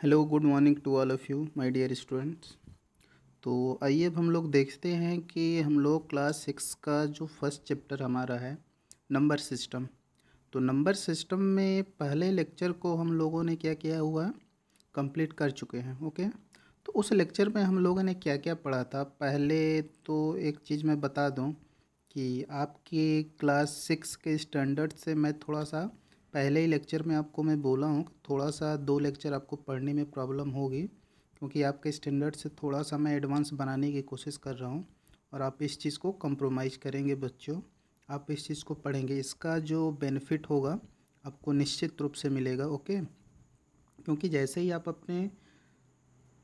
Hello good morning to all of you my dear students. तो आइए अब हम लोग देखते हैं कि हम लोग क्लास 6 का जो फर्स्ट चैप्टर हमारा है नंबर सिस्टम। तो नंबर सिस्टम में पहले लेक्चर को हम लोगों ने क्या किया हुआ है, कंप्लीट कर चुके हैं। ओके, तो उस लेक्चर में हम लोगों ने क्या क्या पढ़ा था। पहले तो एक चीज़ मैं बता दूं कि आपके क्लास 6 के स्टैंडर्ड से मैं थोड़ा सा पहले ही लेक्चर में आपको मैं बोला हूँ थोड़ा सा 2 लेक्चर आपको पढ़ने में प्रॉब्लम होगी, क्योंकि आपके स्टैंडर्ड से थोड़ा सा मैं एडवांस बनाने की कोशिश कर रहा हूँ और आप इस चीज़ को कंप्रोमाइज़ करेंगे बच्चों। आप इस चीज़ को पढ़ेंगे, इसका जो बेनिफिट होगा आपको निश्चित रूप से मिलेगा। ओके, क्योंकि जैसे ही आप अपने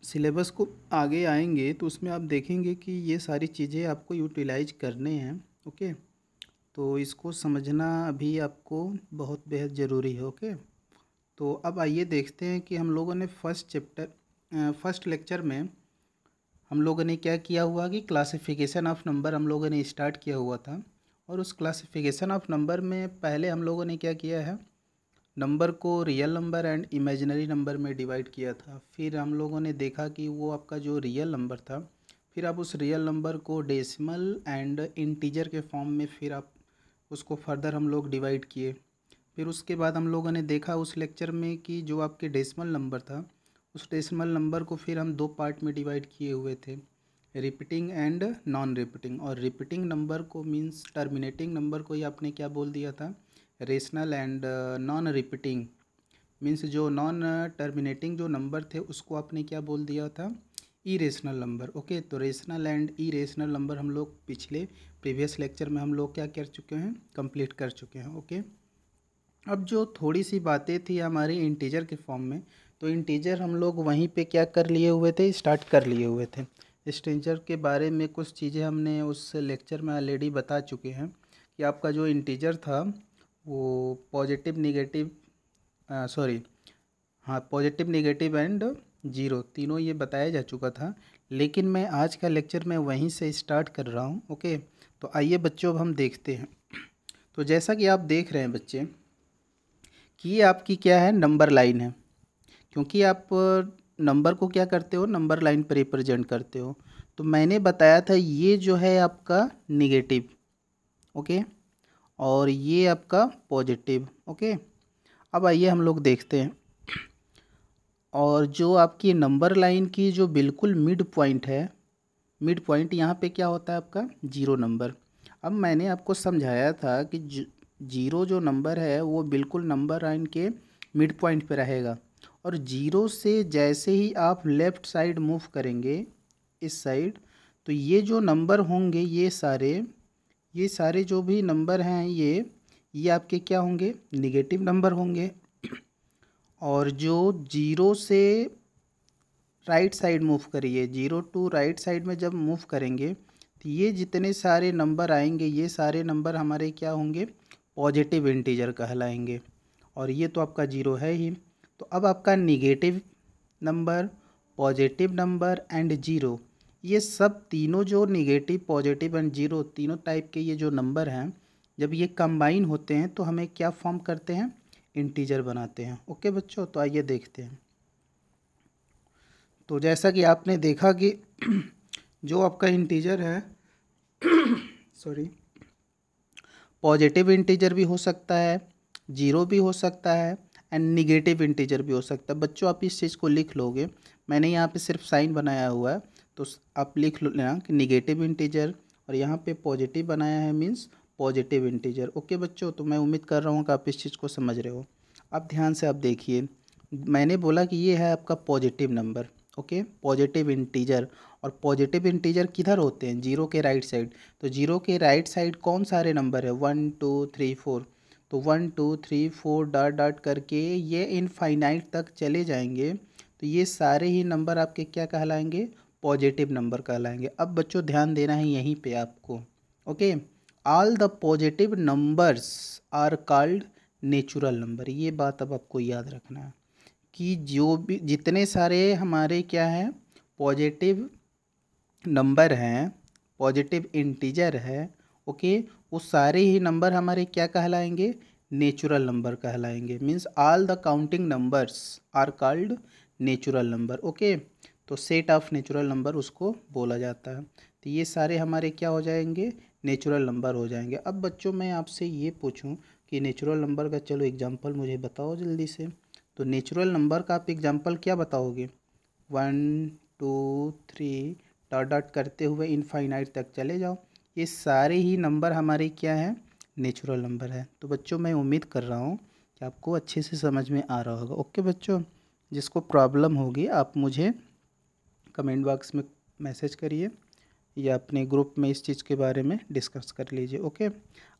सिलेबस को आगे आएंगे तो उसमें आप देखेंगे कि ये सारी चीज़ें आपको यूटिलाइज करने हैं। ओके, तो इसको समझना अभी आपको बहुत बेहद ज़रूरी है। ओके, तो अब आइए देखते हैं कि हम लोगों ने फर्स्ट लेक्चर में हम लोगों ने क्या किया हुआ कि क्लासिफिकेशन ऑफ नंबर हम लोगों ने स्टार्ट किया हुआ था। और उस क्लासिफिकेशन ऑफ नंबर में पहले हम लोगों ने क्या किया है, नंबर को real number and imaginary number में डिवाइड किया था। फिर हम लोगों ने देखा कि वो आपका जो रियल नंबर था, फिर आप उस रियल नंबर को डेसिमल एंड इंटीजर के फॉर्म में फिर आप उसको फर्दर हम लोग डिवाइड किए। फिर उसके बाद हम लोगों ने देखा उस लेक्चर में कि जो आपके डेसिमल नंबर था, उस डेसिमल नंबर को फिर हम 2 पार्ट में डिवाइड किए हुए थे, रिपीटिंग एंड नॉन रिपीटिंग। और रिपीटिंग नंबर को मींस टर्मिनेटिंग नंबर को ही आपने क्या बोल दिया था, rational. And non repeating means जो नॉन टर्मिनेटिंग जो नंबर थे उसको आपने क्या बोल दिया था, इरेशनल नंबर। ओके, तो रेशनल एंड इरेशनल नंबर हम लोग पिछले प्रीवियस लेक्चर में हम लोग क्या कर चुके हैं, कंप्लीट कर चुके हैं। ओके, अब जो थोड़ी सी बातें थी हमारी इंटीजर के फॉर्म में, तो इंटीजर हम लोग वहीं पे क्या कर लिए हुए थे, स्टार्ट कर लिए हुए थे। इंटीजर के बारे में कुछ चीज़ें हमने उस लेक्चर में ऑलरेडी बता चुके हैं कि आपका जो इंटीजर था वो पॉजिटिव निगेटिव सॉरी हाँ पॉजिटिव निगेटिव एंड जीरो तीनों ये बताया जा चुका था। लेकिन मैं आज का लेक्चर में वहीं से स्टार्ट कर रहा हूँ। ओके, तो आइए बच्चों अब हम देखते हैं। तो जैसा कि आप देख रहे हैं बच्चे कि ये आपकी क्या है, नंबर लाइन है। क्योंकि आप नंबर को क्या करते हो, नंबर लाइन पर रिप्रेजेंट करते हो। तो मैंने बताया था ये जो है आपका निगेटिव। ओके, और ये आपका पॉजिटिव। ओके, अब आइए हम लोग देखते हैं। और जो आपकी नंबर लाइन की जो बिल्कुल मिड पॉइंट है, मिड पॉइंट यहाँ पे क्या होता है आपका, जीरो नंबर। अब मैंने आपको समझाया था कि जीरो जो नंबर है वो बिल्कुल नंबर लाइन के मिड पॉइंट पे रहेगा। और जीरो से जैसे ही आप लेफ़्ट साइड मूव करेंगे इस साइड, तो ये जो नंबर होंगे ये सारे जो भी नंबर हैं ये आपके क्या होंगे, निगेटिव नंबर होंगे। और जो जीरो से राइट साइड मूव करिए, जीरो टू राइट साइड में जब मूव करेंगे तो ये जितने सारे नंबर आएंगे ये सारे नंबर हमारे क्या होंगे, पॉजिटिव इंटीजर कहलाएंगे। और ये तो आपका जीरो है ही। तो अब आपका negative number, positive number and zero, ये सब तीनों जो निगेटिव पॉजिटिव एंड जीरो तीनों टाइप के ये जो नंबर हैं, जब ये कंबाइन होते हैं तो हमें क्या फॉर्म करते हैं, इंटीजर बनाते हैं। ओके बच्चों, तो आइए देखते हैं। तो जैसा कि आपने देखा कि जो आपका इंटीजर है सॉरी पॉजिटिव इंटीजर भी हो सकता है, जीरो भी हो सकता है एंड निगेटिव इंटीजर भी हो सकता है। बच्चों आप इस चीज़ को लिख लोगे, मैंने यहाँ पे सिर्फ साइन बनाया हुआ है तो आप लिख लो लेना कि निगेटिव इंटीजर, और यहाँ पे पॉजिटिव बनाया है मीन्स पॉजिटिव इंटीजर। ओके बच्चों, तो मैं उम्मीद कर रहा हूँ कि आप इस चीज़ को समझ रहे हो। अब ध्यान से आप देखिए, मैंने बोला कि ये है आपका positive number. Okay, positive integer. और पॉजिटिव इंटीजर किधर होते हैं, जीरो के राइट साइड। तो जीरो के राइट साइड कौन सारे नंबर है, 1 2 3 4। तो 1 2 3 4 डॉट डॉट करके ये इनफाइनाइट तक चले जाएंगे, तो ये सारे ही नंबर आपके क्या कहलाएंगे, पॉजिटिव नंबर कहलाएंगे। अब बच्चों ध्यान देना है यहीं पे आपको। Okay, all the positive numbers are called natural number. ये बात अब आपको याद रखना है कि जो भी जितने सारे हमारे क्या हैं, पॉजिटिव नंबर हैं, पॉजिटिव इंटीजर है, ओके, वो सारे ही नंबर हमारे क्या कहलाएंगे, नेचुरल नंबर कहलाएंगे। Means all the counting numbers are called natural number. Okay, तो सेट ऑफ नेचुरल नंबर उसको बोला जाता है। तो ये सारे हमारे क्या हो जाएंगे, नेचुरल नंबर हो जाएंगे। अब बच्चों मैं आपसे ये पूछूं कि नेचुरल नंबर का चलो एग्जांपल मुझे बताओ जल्दी से। तो नेचुरल नंबर का आप एग्जांपल क्या बताओगे, 1 2 3 डॉट डॉट करते हुए इनफाइनाइट तक चले जाओ। ये सारे ही नंबर हमारे क्या हैं, नेचुरल नंबर है। तो बच्चों मैं उम्मीद कर रहा हूँ कि आपको अच्छे से समझ में आ रहा होगा। ओके बच्चों, जिसको प्रॉब्लम होगी आप मुझे कमेंट बॉक्स में मैसेज करिए या अपने ग्रुप में इस चीज़ के बारे में डिस्कस कर लीजिए। ओके,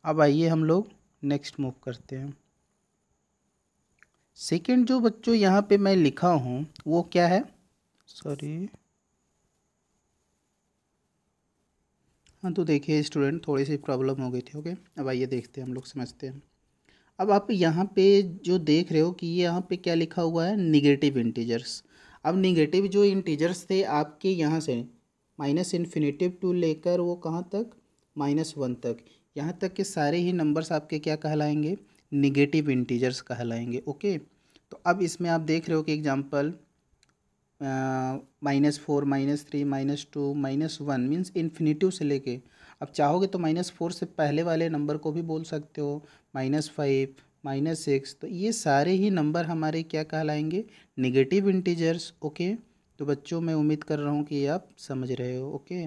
अब आइए हम लोग नेक्स्ट मूव करते हैं। सेकंड जो बच्चों यहाँ पे मैं लिखा हूँ वो क्या है, सॉरी हाँ, तो देखिए स्टूडेंट थोड़ी सी प्रॉब्लम हो गई थी। ओके, अब आइए देखते हैं, हम लोग समझते हैं। अब आप यहाँ पे जो देख रहे हो कि ये यहाँ पे क्या लिखा हुआ है, निगेटिव इंटीजर्स। अब निगेटिव जो इंटीजर्स थे आपके यहाँ से माइनस इन्फिनेटिव टू लेकर वो कहाँ तक, -1 तक, यहाँ तक के सारे ही नंबर्स आपके क्या कहलाएंगे, निगेटिव इंटीजर्स कहलाएंगे। ओके, तो अब इसमें आप देख रहे हो कि एग्जांपल -4 -3 -2 -1 मीन्स इन्फिनेटिव से लेके, अब चाहोगे तो -4 से पहले वाले नंबर को भी बोल सकते हो, -5 -6, तो ये सारे ही नंबर हमारे क्या कहलाएंगे, निगेटिव इंटीजर्स। ओके, तो बच्चों मैं उम्मीद कर रहा हूँ कि आप समझ रहे हो। ओके,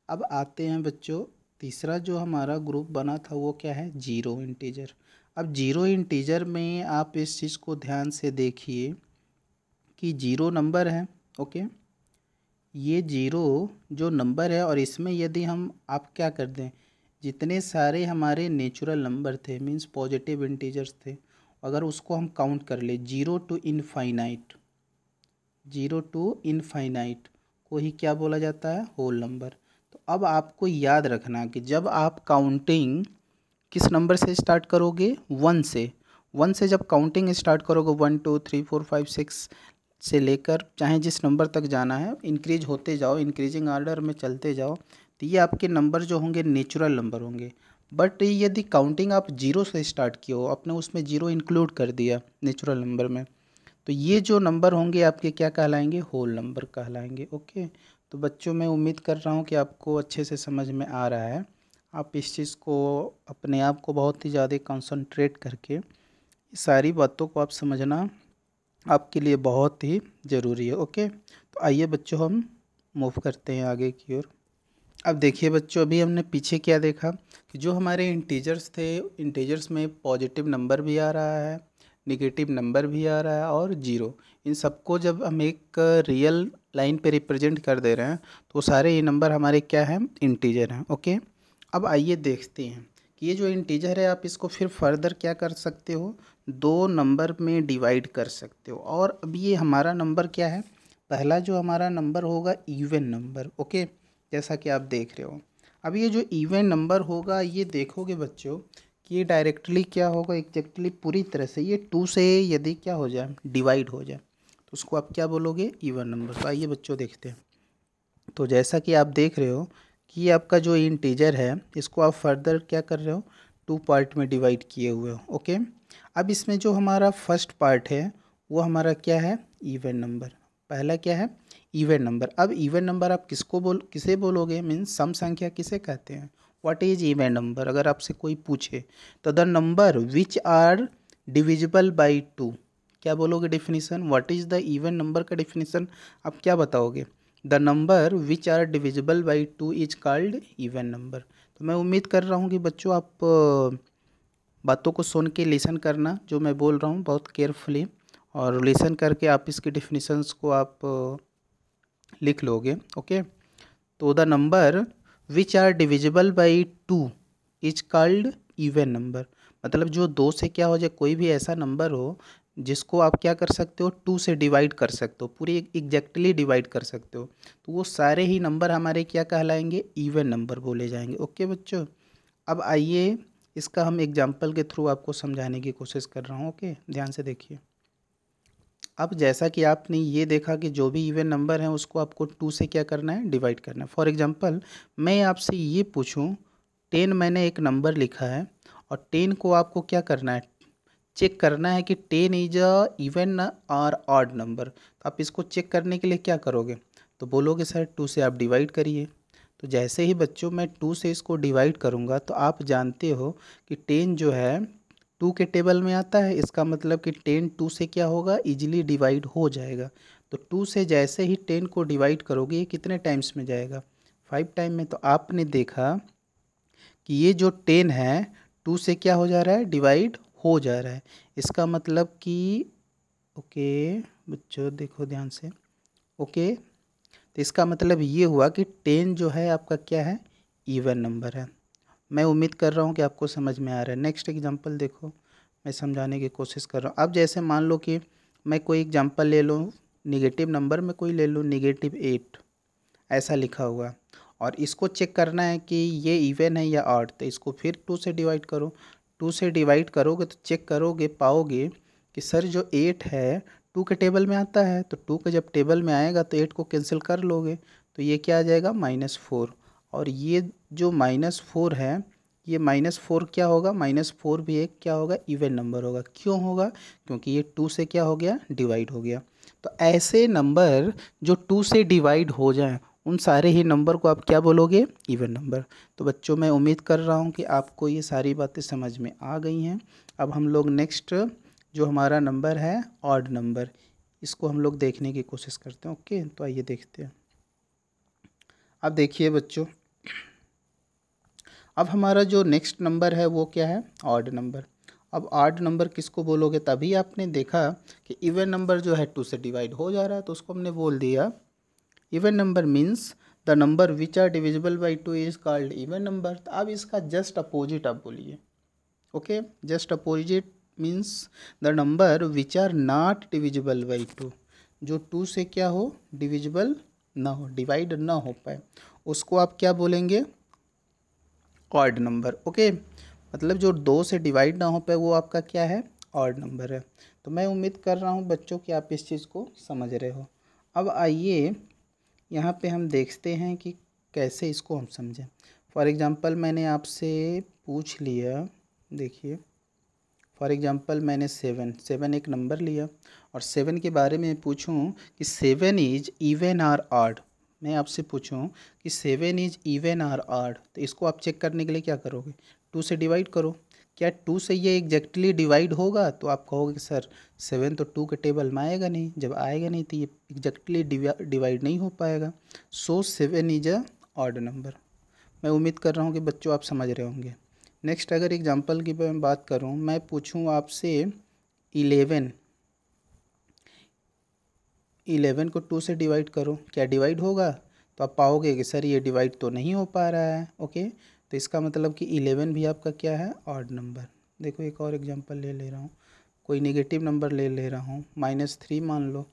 अब आते हैं बच्चों, तीसरा जो हमारा ग्रुप बना था वो क्या है, जीरो इंटीजर। अब जीरो इंटीजर में आप इस चीज़ को ध्यान से देखिए कि जीरो नंबर है। ओके, ये जीरो जो नंबर है और इसमें यदि हम आप क्या कर दें, जितने सारे हमारे नेचुरल नंबर थे मींस पॉजिटिव इंटीजर्स थे, अगर उसको हम काउंट कर ले zero to infinite, zero to infinite को ही क्या बोला जाता है, होल नंबर। तो अब आपको याद रखना कि जब आप काउंटिंग किस नंबर से स्टार्ट करोगे, 1 से, 1 से जब काउंटिंग स्टार्ट करोगे 1 2 3 4 5 6 से लेकर चाहे जिस नंबर तक जाना है, इंक्रीज होते जाओ, इंक्रीजिंग ऑर्डर में चलते जाओ, तो ये आपके नंबर जो होंगे नेचुरल नंबर होंगे। बट यदि काउंटिंग आप जीरो से स्टार्ट किए हो, आपने उसमें जीरो इंक्लूड कर दिया नेचुरल नंबर में, तो ये जो नंबर होंगे आपके क्या कहलाएंगे, होल नंबर कहलाएंगे। ओके, तो बच्चों मैं उम्मीद कर रहा हूँ कि आपको अच्छे से समझ में आ रहा है। आप इस चीज़ को अपने आप को बहुत ही ज़्यादा कंसंट्रेट करके सारी बातों को आप समझना आपके लिए बहुत ही ज़रूरी है। ओके, तो आइए बच्चों हम मूव करते हैं आगे की ओर। अब देखिए बच्चों, अभी हमने पीछे क्या देखा कि जो हमारे इंटीजर्स थे, इंटीजर्स में पॉजिटिव नंबर भी आ रहा है, निगेटिव नंबर भी आ रहा है और जीरो, इन सबको जब हम एक रियल लाइन पे रिप्रेजेंट कर दे रहे हैं तो सारे ये नंबर हमारे क्या हैं, इंटीजर हैं। ओके, अब आइए देखते हैं कि ये जो इंटीजर है आप इसको फिर फर्दर क्या कर सकते हो, दो नंबर में डिवाइड कर सकते हो। और अब ये हमारा नंबर क्या है, पहला जो हमारा नंबर होगा इवन नंबर। ओके, जैसा कि आप देख रहे हो, अब ये जो इवन नंबर होगा ये देखोगे बच्चों कि ये डायरेक्टली क्या होगा, एग्जैक्टली पूरी तरह से ये 2 से यदि क्या हो जाए, डिवाइड हो जाए, तो उसको आप क्या बोलोगे, इवन नंबर। तो आइए बच्चों देखते हैं। तो जैसा कि आप देख रहे हो कि ये आपका जो इंटीजर है इसको आप फर्दर क्या कर रहे हो, 2 पार्ट में डिवाइड किए हुए हो। ओके, अब इसमें जो हमारा फर्स्ट पार्ट है वो हमारा क्या है, इवन नंबर। पहला क्या है, इवन नंबर। अब इवन नंबर आप किसे बोलोगे, मीन्स सम संख्या किसे कहते हैं, व्हाट इज इवन नंबर। अगर आपसे कोई पूछे तो the number which are divisible by 2, क्या बोलोगे definition, what is the even number का डिफिनीसन आप क्या बताओगे, the number which are divisible by 2 is called even number. तो मैं उम्मीद कर रहा हूँ कि बच्चों आप बातों को सुन के लिसन करना, जो मैं बोल रहा हूँ बहुत केयरफुली, और लिसन करके आप इसकी डिफिनीशंस को आप लिख लोगे। ओके, तो the number which are divisible by 2 is called even number, मतलब जो 2 से क्या हो जाए, कोई भी ऐसा नंबर हो जिसको आप क्या कर सकते हो, 2 से डिवाइड कर सकते हो, पूरी एग्जैक्टली डिवाइड कर सकते हो, तो वो सारे ही नंबर हमारे क्या कहलाएंगे, इवन नंबर बोले जाएंगे। ओके बच्चों, अब आइए इसका हम एग्जाम्पल के थ्रू आपको समझाने की कोशिश कर रहा हूँ। ओके, ध्यान से देखिए। अब जैसा कि आपने ये देखा कि जो भी इवन नंबर है उसको आपको 2 से क्या करना है, डिवाइड करना है। फॉर एग्जांपल मैं आपसे ये पूछूं, 10 मैंने एक नंबर लिखा है और 10 को आपको क्या करना है, चेक करना है कि 10 इज अ इवन और ऑड नंबर। तो आप इसको चेक करने के लिए क्या करोगे, तो बोलोगे सर 2 से आप डिवाइड करिए। तो जैसे ही बच्चों मैं 2 से इसको डिवाइड करूँगा तो आप जानते हो कि 10 जो है 2 के टेबल में आता है, इसका मतलब कि 10 2 से क्या होगा, इजीली डिवाइड हो जाएगा। तो 2 से जैसे ही 10 को डिवाइड करोगे ये कितने टाइम्स में जाएगा, 5 टाइम में। तो आपने देखा कि ये जो 10 है 2 से क्या हो जा रहा है, डिवाइड हो जा रहा है। इसका मतलब कि ओके बच्चों देखो ध्यान से, ओके तो इसका मतलब ये हुआ कि 10 जो है आपका क्या है, इवन नंबर है। मैं उम्मीद कर रहा हूँ कि आपको समझ में आ रहा है। नेक्स्ट एग्जांपल देखो, मैं समझाने की कोशिश कर रहा हूँ। अब जैसे मान लो कि मैं कोई एग्जांपल ले लूँ, निगेटिव नंबर में कोई ले लूँ, -8 ऐसा लिखा हुआ, और इसको चेक करना है कि ये इवन है या ऑड। तो इसको फिर 2 से डिवाइड करो। 2 से डिवाइड करोगे तो चेक करोगे, पाओगे कि सर जो 8 है 2 के टेबल में आता है। तो 2 के जब टेबल में आएगा तो 8 को कैंसिल कर लोगे, तो ये क्या आ जाएगा, -4। और ये जो -4 है, ये -4 क्या होगा, -4 भी एक क्या होगा, इवन नंबर होगा। क्यों होगा, क्योंकि ये 2 से क्या हो गया, डिवाइड हो गया। तो ऐसे नंबर जो 2 से डिवाइड हो जाएं उन सारे ही नंबर को आप क्या बोलोगे, इवन नंबर। तो बच्चों मैं उम्मीद कर रहा हूँ कि आपको ये सारी बातें समझ में आ गई हैं। अब हम लोग नेक्स्ट जो हमारा नंबर है ऑड नंबर, इसको हम लोग देखने की कोशिश करते हैं। ओके तो आइए देखते हैं। अब देखिए बच्चों, अब हमारा जो नेक्स्ट नंबर है वो क्या है, ऑड नंबर। अब ऑड नंबर किसको बोलोगे, तभी आपने देखा कि इवन नंबर जो है 2 से डिवाइड हो जा रहा है तो उसको हमने बोल दिया even number. Means the number which are divisible by 2 is called even number. तो अब इसका जस्ट अपोजिट आप बोलिए। Okay just opposite means the number which are not divisible by 2, जो 2 से क्या हो, डिविजिबल ना हो, डिवाइड ना हो पाए, उसको आप क्या बोलेंगे, ऑड नंबर। ओके मतलब जो 2 से डिवाइड ना हो पाए वो आपका क्या है, ऑड नंबर है। तो मैं उम्मीद कर रहा हूँ बच्चों कि आप इस चीज़ को समझ रहे हो। अब आइए यहाँ पे हम देखते हैं कि कैसे इसको हम समझें। फॉर एग्ज़ाम्पल मैंने आपसे पूछ लिया, देखिए फॉर एग्ज़ाम्पल मैंने 7 एक नंबर लिया और 7 के बारे में पूछूं कि 7 इज इवन आर ऑड। मैं आपसे पूछूं कि 7 इज इवन आर ऑड, तो इसको आप चेक करने के लिए क्या करोगे, 2 से डिवाइड करो। क्या 2 से ये एग्जैक्टली डिवाइड होगा, तो आप कहोगे सर 7 तो 2 के टेबल में आएगा नहीं, जब आएगा नहीं तो ये एग्जैक्टली डिवाइड नहीं हो पाएगा। सो 7 इज अ ऑड नंबर। मैं उम्मीद कर रहा हूँ कि बच्चों आप समझ रहे होंगे। नेक्स्ट अगर एग्जांपल की मैं बात करूँ, मैं पूछूँ आपसे 11 को 2 से डिवाइड करो, क्या डिवाइड होगा, तो आप पाओगे कि सर ये डिवाइड तो नहीं हो पा रहा है। ओके तो इसका मतलब कि 11 भी आपका क्या है, ऑड नंबर। देखो एक और एग्जांपल ले रहा हूँ, कोई नेगेटिव नंबर ले रहा हूँ, -3 मान लो।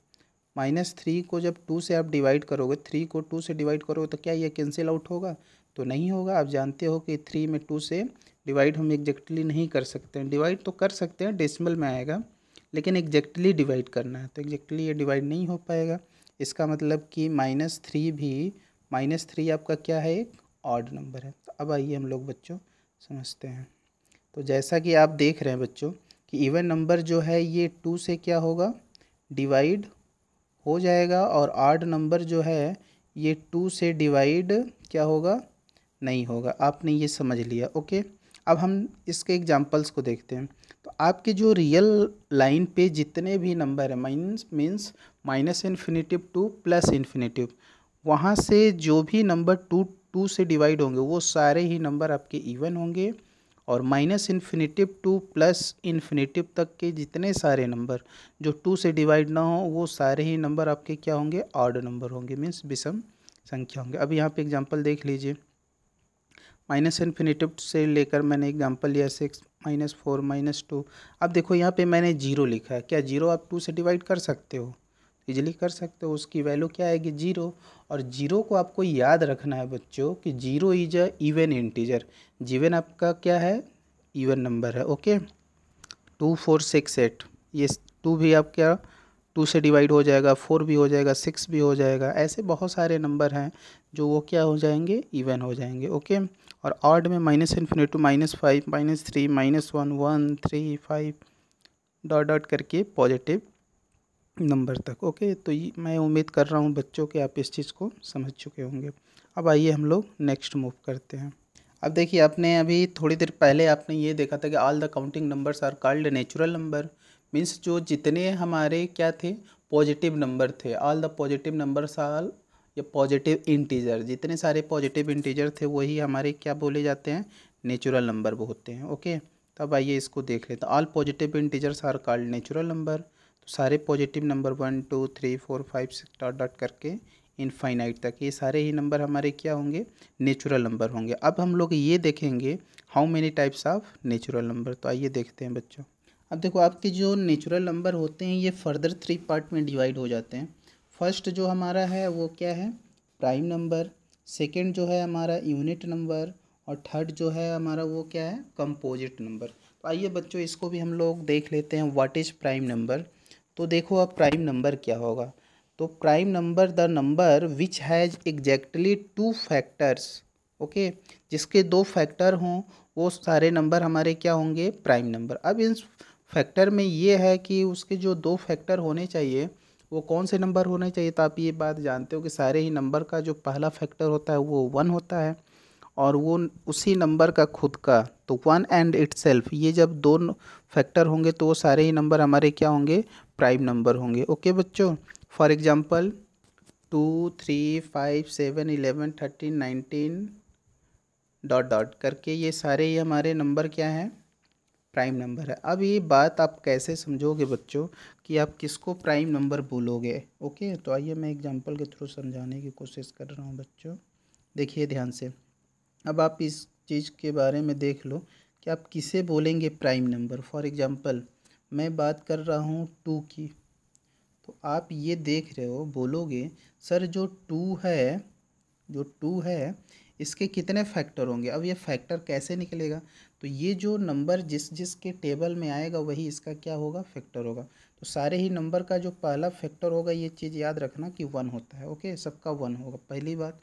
-3 को जब 2 से आप डिवाइड करोगे, 3 को 2 से डिवाइड करोगे तो क्या ये कैंसिल आउट होगा, तो नहीं होगा। आप जानते हो कि 3 में 2 से डिवाइड हम एग्जैक्टली नहीं कर सकते हैं। डिवाइड तो कर सकते हैं, डेसिमल में आएगा, लेकिन एग्जैक्टली डिवाइड करना है तो एग्जैक्टली ये डिवाइड नहीं हो पाएगा। इसका मतलब कि -3 भी, -3 आपका क्या है, एक ऑड नंबर है। तो अब आइए हम लोग बच्चों समझते हैं। तो जैसा कि आप देख रहे हैं बच्चों कि इवन नंबर जो है ये 2 से क्या होगा, डिवाइड हो जाएगा, और ऑड नंबर जो है ये 2 से डिवाइड क्या होगा, नहीं होगा। आपने ये समझ लिया। ओके अब हम इसके एग्जांपल्स को देखते हैं। तो आपके जो रियल लाइन पे जितने भी नंबर है, means minus infinitive two plus infinitive, वहाँ से जो भी नंबर 2 से डिवाइड होंगे वो सारे ही नंबर आपके इवन होंगे, और minus infinitive two plus infinitive तक के जितने सारे नंबर जो 2 से डिवाइड ना हो वो सारे ही नंबर आपके क्या होंगे, ऑड नंबर होंगे, मीन्स विषम संख्या होंगे। अब यहाँ पे एग्जांपल देख लीजिए, माइनस इन्फिनेटिव से लेकर मैंने एग्जांपल लिया 6, -4, -2। अब देखो यहाँ पे मैंने 0 लिखा है, क्या 0 आप 2 से डिवाइड कर सकते हो, इजीली कर सकते हो। उसकी वैल्यू क्या आएगी, 0। और 0 को आपको याद रखना है बच्चों कि 0 इज अ इवन इंटीजर। जीवन आपका क्या है, इवन नंबर है। ओके 2, 4, 6, 8, ये 2 भी आप क्या 2 से डिवाइड हो जाएगा, 4 भी हो जाएगा, 6 भी हो जाएगा। ऐसे बहुत सारे नंबर हैं जो वो क्या हो जाएंगे, इवन हो जाएंगे। ओके और ऑड में -∞, -5, -3, -1, 1, 3, 5, डॉट डॉट करके पॉजिटिव नंबर तक। ओके, तो ये मैं उम्मीद कर रहा हूँ बच्चों के आप इस चीज़ को समझ चुके होंगे। अब आइए हम लोग नेक्स्ट मूव करते हैं। अब देखिए, आपने अभी थोड़ी देर पहले आपने ये देखा था कि all the counting numbers are called natural number. Means जो जितने हमारे क्या थे, पॉजिटिव नंबर थे, all the positive numbers are या पॉजिटिव इंटीजर, जितने सारे पॉजिटिव इंटीजर थे वही हमारे क्या बोले जाते हैं, नेचुरल नंबर होते हैं। ओके, तब आइए इसको देख लेते हैं। All positive integers are called natural number. तो सारे पॉजिटिव नंबर 1 2 3 4 5 6 डॉट डॉट करके इनफाइनाइट तक, ये सारे ही नंबर हमारे क्या होंगे, नेचुरल नंबर होंगे। अब हम लोग ये देखेंगे how many types of natural number. तो आइए देखते हैं बच्चों। अब देखो, आपके जो नेचुरल नंबर होते हैं ये फर्दर 3 पार्ट में डिवाइड हो जाते हैं। फर्स्ट जो हमारा है वो क्या है, प्राइम नंबर। सेकेंड जो है हमारा यूनिट नंबर। और थर्ड जो है हमारा वो क्या है, कंपोजिट नंबर। तो आइए बच्चों इसको भी हम लोग देख लेते हैं, व्हाट इज़ प्राइम नंबर। तो देखो अब प्राइम नंबर क्या होगा। तो prime number the number which has exactly 2 factors. Okay, जिसके 2 फैक्टर हों वो सारे नंबर हमारे क्या होंगे, प्राइम नंबर। अब इस फैक्टर में ये है कि उसके जो 2 फैक्टर होने चाहिए वो कौन से नंबर होने चाहिए। तो आप ये बात जानते हो कि सारे ही नंबर का जो पहला फैक्टर होता है वो 1 होता है, और वो उसी नंबर का खुद का, तो 1 एंड इटसेल्फ, ये जब 2 फैक्टर होंगे तो वो सारे ही नंबर हमारे क्या होंगे, प्राइम नंबर होंगे। ओके बच्चों, फॉर एग्जांपल 2 3 5 7 11 13 19 डॉट डॉट करके ये सारे ही हमारे नंबर क्या हैं, प्राइम नंबर है। अब ये बात आप कैसे समझोगे बच्चों कि आप किसको प्राइम नंबर बोलोगे। ओके, तो आइए मैं एग्जांपल के थ्रू समझाने की कोशिश कर रहा हूँ बच्चों, देखिए ध्यान से। अब आप इस चीज़ के बारे में देख लो कि आप किसे बोलेंगे प्राइम नंबर। फॉर एग्जांपल मैं बात कर रहा हूँ 2 की, तो आप ये देख रहे हो, बोलोगे सर जो 2 है, जो 2 है इसके कितने फैक्टर होंगे। अब ये फैक्टर कैसे निकलेगा, तो ये जो नंबर जिस जिस के टेबल में आएगा वही इसका क्या होगा, फैक्टर होगा। तो सारे ही नंबर का जो पहला फैक्टर होगा, ये चीज़ याद रखना कि 1 होता है। ओके, सबका 1 होगा, पहली बात।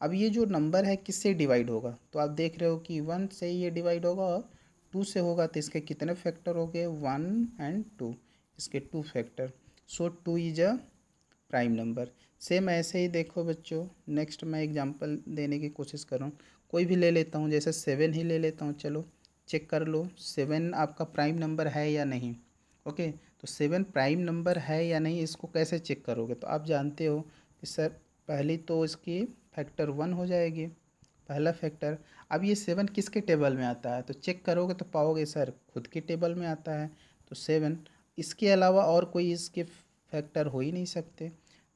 अब ये जो नंबर है किससे डिवाइड होगा, तो आप देख रहे हो कि 1 से ये डिवाइड होगा और 2 से होगा, तो इसके कितने फैक्टर हो गए, 1 एंड 2, इसके 2 factor. So 2 is a prime number. Same ऐसे ही देखो बच्चों, नेक्स्ट मैं एग्जांपल देने की कोशिश कर रहा हूँ, कोई भी ले लेता हूँ, जैसे 7 ही ले लेता हूँ। चलो चेक कर लो 7 आपका प्राइम नंबर है या नहीं। ओके, तो 7 प्राइम नंबर है या नहीं, इसको कैसे चेक करोगे। तो आप जानते हो कि सर पहली तो इसकी फैक्टर 1 हो जाएगी, पहला फैक्टर। अब ये 7 किसके टेबल में आता है, तो चेक करोगे तो पाओगे सर खुद के टेबल में आता है, तो 7। इसके अलावा और कोई इसके फैक्टर हो ही नहीं सकते।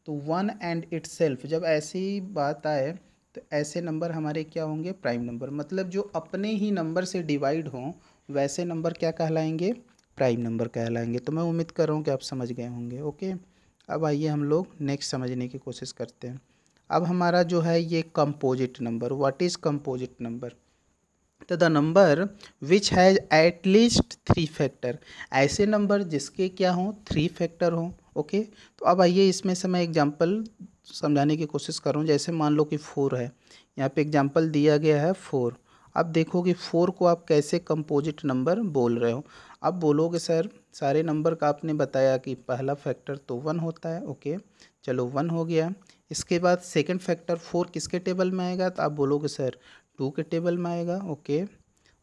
तो 1 एंड इटसेल्फ, जब ऐसी बात आए तो ऐसे नंबर हमारे क्या होंगे, प्राइम नंबर। मतलब जो अपने ही नंबर से डिवाइड हों वैसे नंबर क्या कहलाएंगे, प्राइम नंबर कहलाएंगे। तो मैं उम्मीद कर रहा हूँ कि आप समझ गए होंगे। ओके, अब आइए हम लोग नेक्स्ट समझने की कोशिश करते हैं। अब हमारा जो है ये composite number, what is composite number. तो the number which has at least 3 factor, ऐसे नंबर जिसके क्या हों, 3 फैक्टर हों। ओके, तो अब आइए इसमें से मैं एग्जांपल समझाने की कोशिश कर रहा हूँ। जैसे मान लो कि 4 है, यहाँ पे एग्जांपल दिया गया है 4। अब देखो कि 4 को आप कैसे कंपोजिट नंबर बोल रहे हो। अब बोलोगे सर सारे नंबर का आपने बताया कि पहला फैक्टर तो 1 होता है। ओके, चलो 1 हो गया। इसके बाद सेकंड फैक्टर 4 किसके टेबल में आएगा, तो आप बोलोगे सर 2 के टेबल में आएगा। ओके,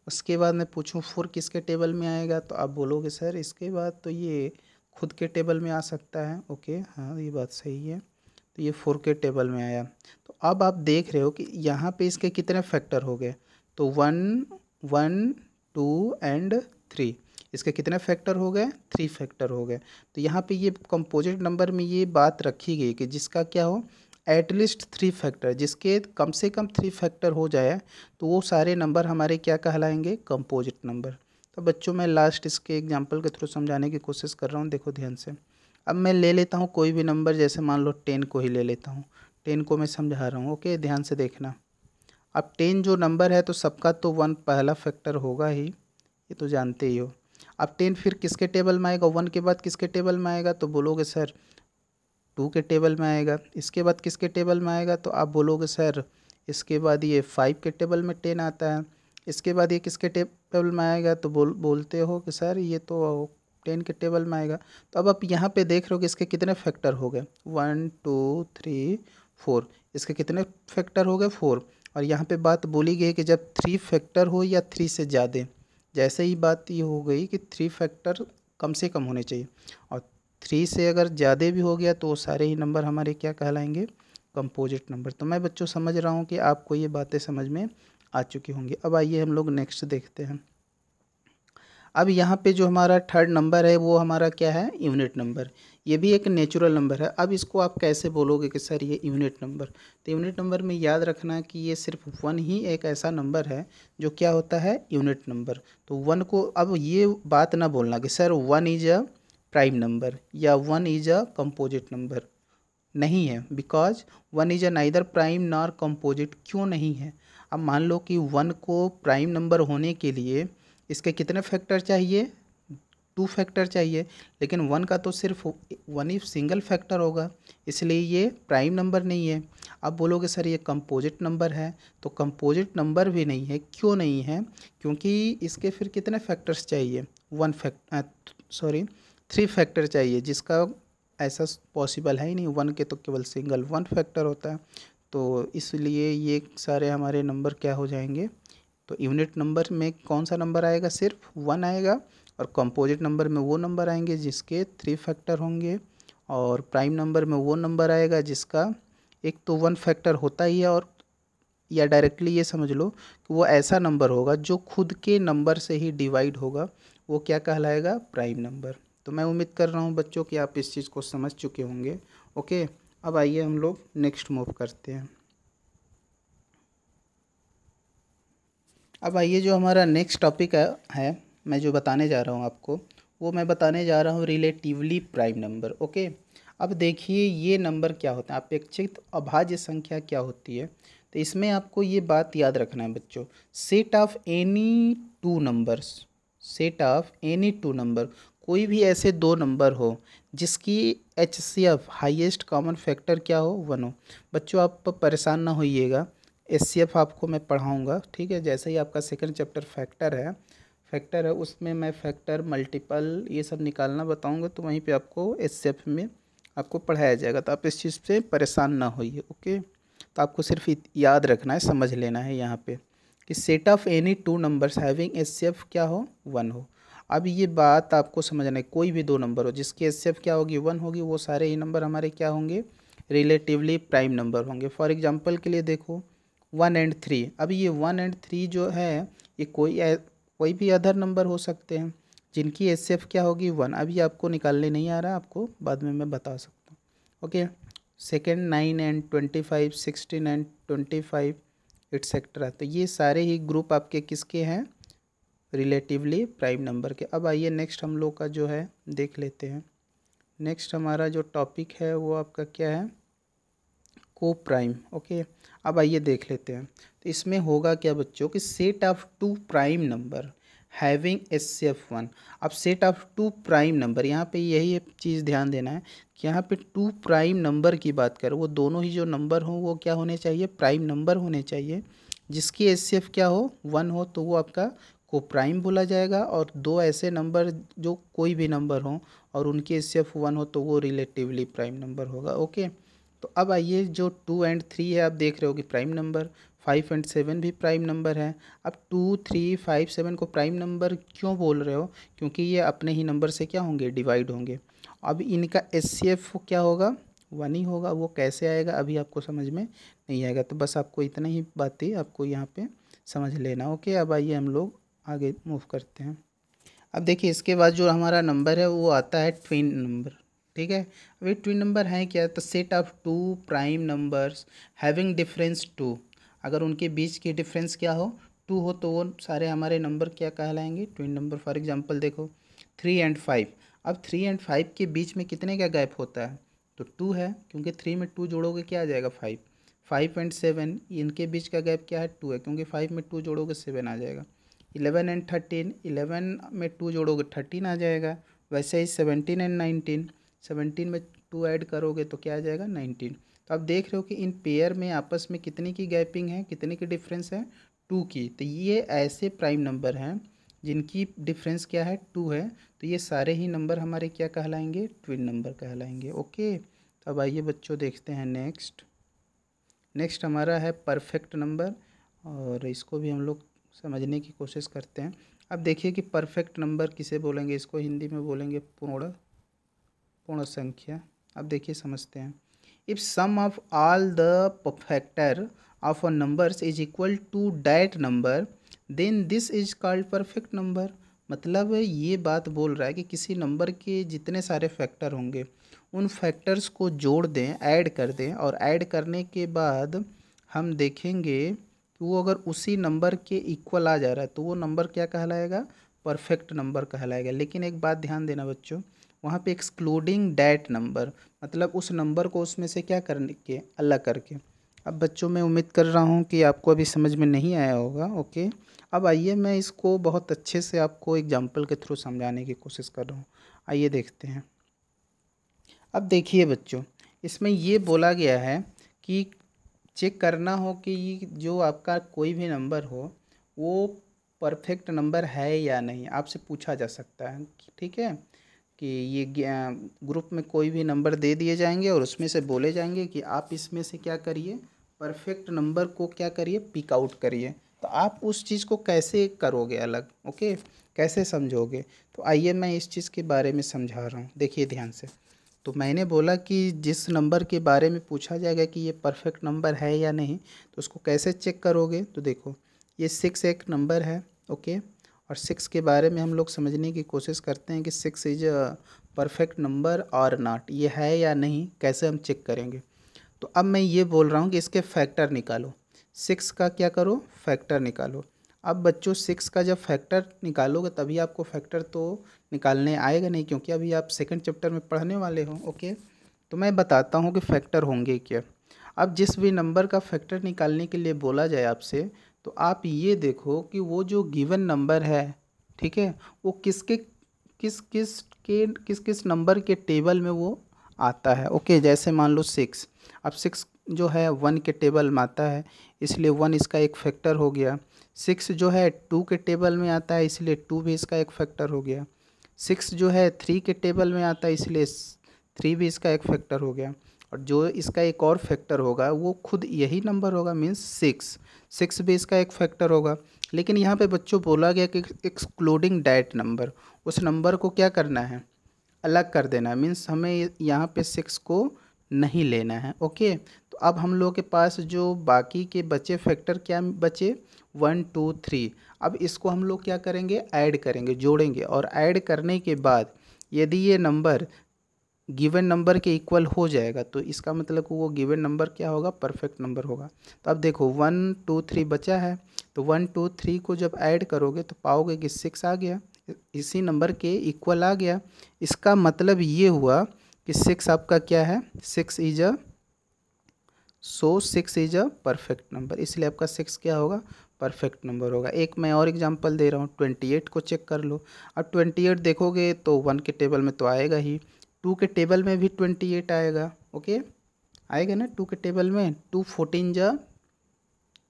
उसके बाद मैं पूछूं 4 किसके टेबल में आएगा, तो आप बोलोगे सर इसके बाद तो ये खुद के टेबल में आ सकता है। ओके, हाँ ये बात सही है, तो ये 4 के टेबल में आया। तो अब आप देख रहे हो कि यहाँ पे इसके कितने फैक्टर हो गए, तो 1 1 2 एंड 3, इसके कितने फैक्टर हो गए, 3 फैक्टर हो गए। तो यहाँ पे ये कंपोजिट नंबर में ये बात रखी गई कि जिसका क्या हो, एटलीस्ट 3 फैक्टर, जिसके कम से कम 3 फैक्टर हो जाए तो वो सारे नंबर हमारे क्या कहलाएंगे, कंपोजिट नंबर। तो बच्चों मैं लास्ट इसके एग्जांपल के थ्रू समझाने की कोशिश कर रहा हूँ, देखो ध्यान से। अब मैं ले लेता हूँ कोई भी नंबर, जैसे मान लो 10 को ही ले लेता हूँ, 10 को मैं समझा रहा हूँ। ओके, ध्यान से देखना। अब 10 जो नंबर है तो सबका तो 1 पहला फैक्टर होगा ही, ये तो जानते ही हो। अब 10 फिर किसके टेबल में आएगा, 1 के बाद किसके टेबल में आएगा, तो बोलोगे सर 2 के टेबल में आएगा। इसके बाद किसके टेबल में आएगा, तो आप बोलोगे सर इसके बाद ये 5 के टेबल में 10 आता है। इसके बाद ये किसके टेबल में आएगा, तो बोलते हो कि सर ये तो 10 के टेबल में आएगा। तो अब आप यहाँ पे देख रहे हो कि इसके कितने फैक्टर हो गए, 1 2 3 4, इसके कितने फैक्टर हो गए 4। और यहाँ पे बात बोली गई कि जब 3 फैक्टर हो या 3 से ज़्यादा, जैसे ही बात ये हो गई कि 3 फैक्टर कम से कम होने चाहिए, और 3 से अगर ज़्यादा भी हो गया तो सारे ही नंबर हमारे क्या कहलाएंगे, कंपोजिट नंबर। तो मैं बच्चों समझ रहा हूँ कि आपको ये बातें समझ में आ चुकी होंगी। अब आइए हम लोग नेक्स्ट देखते हैं। अब यहाँ पे जो हमारा थर्ड नंबर है वो हमारा क्या है, यूनिट नंबर। ये भी एक नेचुरल नंबर है। अब इसको आप कैसे बोलोगे कि सर ये यूनिट नंबर, तो यूनिट नंबर में याद रखना कि ये सिर्फ 1 ही एक ऐसा नंबर है जो क्या होता है, यूनिट नंबर। तो 1 को अब ये बात ना बोलना कि sir 1 is a prime number या 1 इज अ कंपोजिट नंबर, नहीं है। Because 1 is a neither prime nor composite. क्यों नहीं है, अब मान लो कि 1 को प्राइम नंबर होने के लिए इसके कितने फैक्टर चाहिए, 2 फैक्टर चाहिए, लेकिन 1 का तो सिर्फ 1 ही सिंगल फैक्टर होगा, इसलिए ये प्राइम नंबर नहीं है। अब बोलोगे सर ये कंपोजिट नंबर है, तो कंपोजिट नंबर भी नहीं है। क्यों नहीं है, क्योंकि इसके फिर कितने फैक्टर्स चाहिए, 3 फैक्टर चाहिए, जिसका ऐसा पॉसिबल है ही नहीं। 1 के तो केवल सिंगल 1 फैक्टर होता है। तो इसलिए ये सारे हमारे नंबर क्या हो जाएंगे, तो यूनिट नंबर में कौन सा नंबर आएगा, सिर्फ 1 आएगा। और कंपोजिट नंबर में वो नंबर आएंगे जिसके 3 फैक्टर होंगे, और प्राइम नंबर में वो नंबर आएगा जिसका एक तो 1 फैक्टर होता ही है, और या डायरेक्टली ये समझ लो कि वो ऐसा नंबर होगा जो खुद के नंबर से ही डिवाइड होगा, वो क्या कहलाएगा, प्राइम नंबर। तो मैं उम्मीद कर रहा हूँ बच्चों कि आप इस चीज़ को समझ चुके होंगे। ओके, अब आइए हम लोग नेक्स्ट मूव करते हैं। अब आइए जो हमारा नेक्स्ट टॉपिक है मैं जो बताने जा रहा हूँ आपको, वो मैं बताने जा रहा हूँ रिलेटिवली प्राइम नंबर। ओके, अब देखिए ये नंबर क्या होता है, अपेक्षित अभाज्य संख्या क्या होती है। तो इसमें आपको ये बात याद रखना है बच्चों, set of any two numbers, set of any two number, कोई भी ऐसे दो नंबर हो जिसकी HCF हाईएस्ट कॉमन फैक्टर क्या हो, 1 हो। बच्चों आप परेशान ना होइएगा, HCF आपको मैं पढ़ाऊँगा, ठीक है। जैसे ही आपका सेकंड चैप्टर फैक्टर है उसमें मैं फैक्टर मल्टीपल ये सब निकालना बताऊँगा, तो वहीं पे आपको HCF में आपको पढ़ाया जाएगा। तो आप इस चीज़ से परेशान ना होइए। ओके, तो आपको सिर्फ याद रखना है, समझ लेना है यहाँ पे कि set of any two numbers having HCF क्या हो, 1 हो। अब ये बात आपको समझना है, कोई भी दो नंबर हो जिसकी HCF क्या होगी, 1 होगी, वो सारे ही नंबर हमारे क्या होंगे, रिलेटिवली प्राइम नंबर होंगे। फॉर एग्जांपल के लिए देखो 1 एंड 3, अब ये 1 एंड 3 जो है ये कोई भी अदर नंबर हो सकते हैं जिनकी HCF क्या होगी, 1। अभी आपको निकालने नहीं आ रहा, आपको बाद में मैं बता सकता हूँ। Okay, second 9 and 25, 16 and 25 etcetera. तो ये सारे ही ग्रुप आपके किसके हैं, रिलेटिवली प्राइम नंबर के। अब आइए नेक्स्ट हम लोग का जो है देख लेते हैं। नेक्स्ट हमारा जो टॉपिक है वो आपका क्या है, को प्राइम। ओके, अब आइए देख लेते हैं। तो इसमें होगा क्या बच्चों कि set of 2 prime number having HCF 1। अब सेट ऑफ 2 प्राइम नंबर, यहाँ पे यही चीज़ ध्यान देना है कि यहाँ पे 2 प्राइम नंबर की बात करें, वो दोनों ही जो नंबर हों वो क्या होने चाहिए, प्राइम नंबर होने चाहिए। जिसकी HCF क्या हो, 1 हो, तो वो आपका को प्राइम बोला जाएगा। और दो ऐसे नंबर जो कोई भी नंबर हो और उनकी HCF 1 हो तो वो रिलेटिवली प्राइम नंबर होगा। ओके, तो अब आइए जो 2 एंड 3 है आप देख रहे हो कि प्राइम नंबर, 5 एंड 7 भी प्राइम नंबर है। अब 2, 3, 5, 7 को प्राइम नंबर क्यों बोल रहे हो, क्योंकि ये अपने ही नंबर से क्या होंगे, डिवाइड होंगे। अब इनका HCF क्या होगा, 1 ही होगा। वो कैसे आएगा अभी आपको समझ में नहीं आएगा, तो बस आपको इतना ही बातें आपको यहाँ पे समझ लेना। ओके, अब आइए हम लोग आगे मूव करते हैं। अब देखिए इसके बाद जो हमारा नंबर है वो आता है ट्विन नंबर, ठीक है। अब ये ट्विन नंबर है क्या, तो set of 2 prime numbers having difference 2, अगर उनके बीच की डिफरेंस क्या हो, 2 हो, तो वो सारे हमारे नंबर क्या कहलाएंगे, ट्विन नंबर। फॉर एग्जांपल देखो 3 एंड 5। अब 3 एंड 5 के बीच में कितने का गैप होता है, तो 2 है, क्योंकि 3 में 2 जोड़ोगे क्या आ जाएगा, 5। 5 एंड 7 इनके बीच का गैप क्या है, 2 है, क्योंकि 5 में 2 जोड़ोगे 7 आ जाएगा। 11 एंड 13, 11 में 2 जोड़ोगे 13 आ जाएगा। वैसे ही 17 एंड 19, 17 में 2 ऐड करोगे तो क्या आ जाएगा, 19। तो आप देख रहे हो कि इन पेयर में आपस में कितने की गैपिंग है, कितने की डिफरेंस है, 2 की। तो ये ऐसे प्राइम नंबर हैं जिनकी डिफरेंस क्या है 2 है, तो ये सारे ही नंबर हमारे क्या कहलाएंगे, ट्विन नंबर कहलाएंगे। ओके, तो अब आइए बच्चों देखते हैं नेक्स्ट हमारा है परफेक्ट नंबर, और इसको भी हम लोग समझने की कोशिश करते हैं। अब देखिए कि परफेक्ट नंबर किसे बोलेंगे, इसको हिंदी में बोलेंगे पूर्ण संख्या। अब देखिए समझते हैं। If sum of all the factor of a numbers is equal to that number then this is called perfect number. मतलब ये बात बोल रहा है कि किसी नंबर के जितने सारे फैक्टर होंगे उन फैक्टर्स को जोड़ दें, ऐड कर दें, और ऐड करने के बाद हम देखेंगे कि वो अगर उसी नंबर के इक्वल आ जा रहा है तो वो नंबर क्या कहलाएगा, परफेक्ट नंबर कहलाएगा। लेकिन एक बात ध्यान देना बच्चों, वहाँ पे एक्सक्लूडिंग डैट नंबर, मतलब उस नंबर को उसमें से क्या करने के, अलग करके। अब बच्चों मैं उम्मीद कर रहा हूँ कि आपको अभी समझ में नहीं आया होगा। ओके, अब आइए मैं इसको बहुत अच्छे से आपको एग्जांपल के थ्रू समझाने की कोशिश कर रहा हूँ। आइए देखते हैं। अब देखिए बच्चों, इसमें ये बोला गया है कि चेक करना हो कि जो आपका कोई भी नंबर हो वो परफेक्ट नंबर है या नहीं, आपसे पूछा जा सकता है। ठीक है, कि ये ग्रुप में कोई भी नंबर दे दिए जाएंगे और उसमें से बोले जाएंगे कि आप इसमें से क्या करिए, परफेक्ट नंबर को क्या करिए, पिक आउट करिए। तो आप उस चीज़ को कैसे करोगे अलग, ओके, कैसे समझोगे। तो आइए मैं इस चीज़ के बारे में समझा रहा हूँ, देखिए ध्यान से। तो मैंने बोला कि जिस नंबर के बारे में पूछा जाएगा कि ये परफेक्ट नंबर है या नहीं, तो उसको कैसे चेक करोगे। तो देखो ये 6 एक नंबर है, ओके, और 6 के बारे में हम लोग समझने की कोशिश करते हैं कि 6 इज अ परफेक्ट नंबर और नॉट, ये है या नहीं, कैसे हम चेक करेंगे। तो अब मैं ये बोल रहा हूँ कि इसके फैक्टर निकालो, 6 का क्या करो, फैक्टर निकालो। अब बच्चों 6 का जब फैक्टर निकालोगे तभी आपको फैक्टर तो निकालने आएगा नहीं, क्योंकि अभी आप सेकंड चैप्टर में पढ़ने वाले हो। ओके, तो मैं बताता हूँ कि फैक्टर होंगे क्या। अब जिस भी नंबर का फैक्टर निकालने के लिए बोला जाए आपसे, तो आप ये देखो कि वो जो गिवन नंबर है, ठीक है, वो किस किस नंबर के टेबल में वो आता है। ओके, जैसे मान लो 6, अब 6 जो है 1 के टेबल में आता है, इसलिए 1 इसका एक फैक्टर हो गया। 6 जो है 2 के टेबल में आता है, इसलिए 2 भी इसका एक फैक्टर हो गया। 6 जो है 3 के टेबल में आता है, इसलिए 3 भी इसका एक फैक्टर हो गया। और जो इसका एक और फैक्टर होगा वो खुद यही नंबर होगा, मीन्स 6 भी इसका एक फैक्टर होगा। लेकिन यहाँ पे बच्चों बोला गया कि एक्सक्लूडिंग डैट नंबर, उस नंबर को क्या करना है, अलग कर देना है। मीन्स हमें यहाँ पे 6 को नहीं लेना है। ओके, तो अब हम लोग के पास जो बाकी के बचे फैक्टर क्या बचे, 1 2 3। अब इसको हम लोग क्या करेंगे, ऐड करेंगे, जोड़ेंगे, और ऐड करने के बाद यदि ये नंबर गिवन नंबर के इक्वल हो जाएगा तो इसका मतलब कि वो गिवन नंबर क्या होगा, परफेक्ट नंबर होगा। तो अब देखो 1 2 3 बचा है, तो 1 2 3 को जब ऐड करोगे तो पाओगे कि 6 आ गया, इसी नंबर के इक्वल आ गया। इसका मतलब ये हुआ कि 6 आपका क्या है, 6 is a 6 is a perfect number, इसलिए आपका 6 क्या होगा, परफेक्ट नंबर होगा। एक मैं और एग्जांपल दे रहा हूँ, 28 को चेक कर लो। अब 28 देखोगे तो 1 के टेबल में तो आएगा ही, 2 के टेबल में भी 28 आएगा। ओके, आएगा ना 2 के टेबल में, 2 14 जा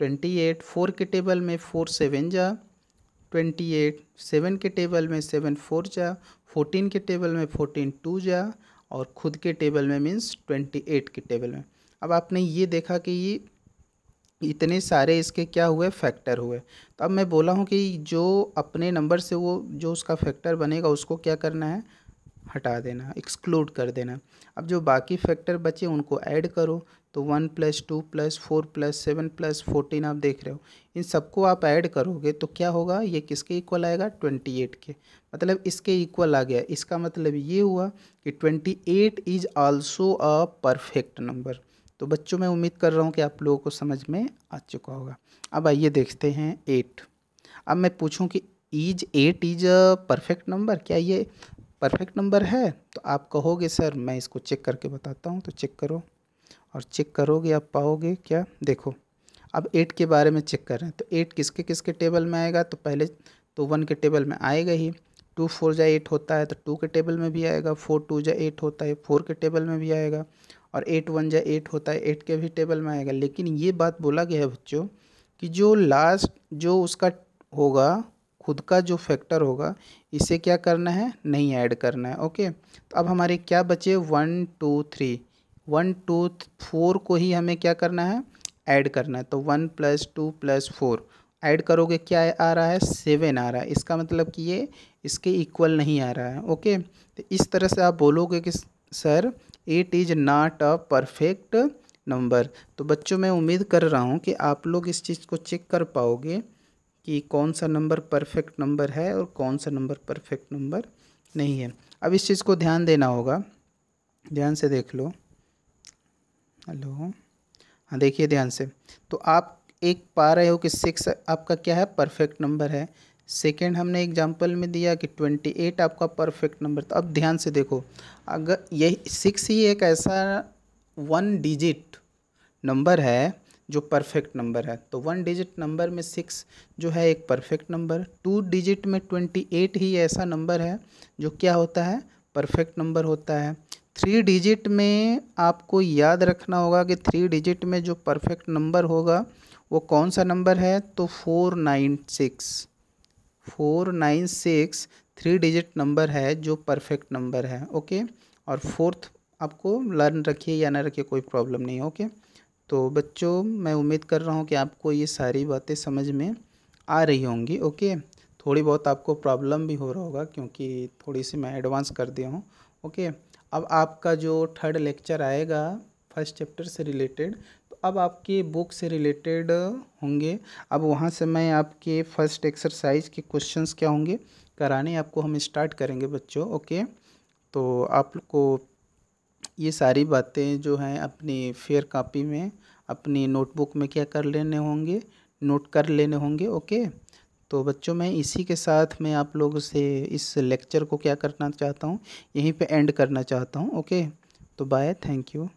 28, 4 के टेबल में 4 7 जा 28, 7 के टेबल में 7 4 जा, 14 के टेबल में 14 2 जा, और खुद के टेबल में मीन्स 28 के टेबल में। अब आपने ये देखा कि ये इतने सारे इसके क्या हुए, फैक्टर हुए। तो अब मैं बोला हूँ कि जो अपने नंबर से वो जो उसका फैक्टर बनेगा उसको क्या करना है, हटा देना, एक्सक्लूड कर देना। अब जो बाकी फैक्टर बचे उनको ऐड करो, तो 1 + 2 + 4 + 7 + 14 आप देख रहे हो, इन सबको आप ऐड करोगे तो क्या होगा, ये किसके इक्वल आएगा, 28 के, मतलब इसके इक्वल आ गया। इसका मतलब ये हुआ कि 28 is also a perfect number. तो बच्चों मैं उम्मीद कर रहा हूँ कि आप लोगों को समझ में आ चुका होगा। अब आइए देखते हैं 8। अब मैं पूछूं कि is 8 is a perfect number, क्या ये परफेक्ट नंबर है। तो आप कहोगे सर मैं इसको चेक करके बताता हूँ, तो चेक करो, और चेक करोगे आप पाओगे क्या, देखो अब 8 के बारे में चेक कर रहे हैं। तो 8 किसके किसके टेबल में आएगा, तो पहले तो 1 के टेबल में आएगा ही, 2 4 जा 8 होता है तो 2 के टेबल में भी आएगा, 4 2 जा 8 होता है 4 के टेबल में भी आएगा, और 8 1 जा 8 होता है 8 के भी टेबल में आएगा। लेकिन ये बात बोला गया है बच्चों कि जो लास्ट जो उसका होगा खुद का जो फैक्टर होगा इसे क्या करना है, नहीं ऐड करना है। ओके, तो अब हमारे क्या बचे 1 2 3, 1 2 4 को ही हमें क्या करना है, ऐड करना है। तो 1 + 2 + 4 ऐड करोगे क्या आ रहा है, 7 आ रहा है। इसका मतलब कि ये इसके इक्वल नहीं आ रहा है। ओके, तो इस तरह से आप बोलोगे कि sir 8 is not a perfect number. तो बच्चों मैं उम्मीद कर रहा हूँ कि आप लोग इस चीज़ को चेक कर पाओगे कि कौन सा नंबर परफेक्ट नंबर है और कौन सा नंबर परफेक्ट नंबर नहीं है। अब इस चीज़ को ध्यान देना होगा, ध्यान से देख लो। हेलो, हाँ देखिए ध्यान से। तो आप एक पा रहे हो कि 6 आपका क्या है, परफेक्ट नंबर है। सेकेंड हमने एग्जांपल में दिया कि 28 आपका परफेक्ट नंबर। तो अब ध्यान से देखो, अगर यही 6 ही एक ऐसा 1 डिजिट नंबर है जो परफेक्ट नंबर है, तो 1 डिजिट नंबर में 6 जो है एक परफेक्ट नंबर। 2 डिजिट में 28 ही ऐसा नंबर है जो क्या होता है, परफेक्ट नंबर होता है। 3 डिजिट में आपको याद रखना होगा कि 3 डिजिट में जो परफेक्ट नंबर होगा वो कौन सा नंबर है, तो 496। 496 3 डिजिट नंबर है जो परफेक्ट नंबर है। ओके, और फोर्थ आपको लर्न रखिए या ना रखिए कोई प्रॉब्लम नहीं है। ओके, तो बच्चों मैं उम्मीद कर रहा हूँ कि आपको ये सारी बातें समझ में आ रही होंगी। ओके, थोड़ी बहुत आपको प्रॉब्लम भी हो रहा होगा क्योंकि थोड़ी सी मैं एडवांस कर दिया हूँ। ओके, अब आपका जो थर्ड लेक्चर आएगा फर्स्ट चैप्टर से रिलेटेड, तो अब आपकी बुक से रिलेटेड होंगे। अब वहाँ से मैं आपके फर्स्ट एक्सरसाइज के क्वेश्चंस क्या होंगे कराने आपको हम स्टार्ट करेंगे बच्चों। ओके, तो आप लोग को ये सारी बातें जो हैं अपनी फेयर कॉपी में, अपनी नोटबुक में क्या कर लेने होंगे, नोट कर लेने होंगे। ओके, तो बच्चों मैं इसी के साथ मैं आप लोगों से इस लेक्चर को क्या करना चाहता हूँ, यहीं पे एंड करना चाहता हूँ। ओके, तो बाय, थैंक यू।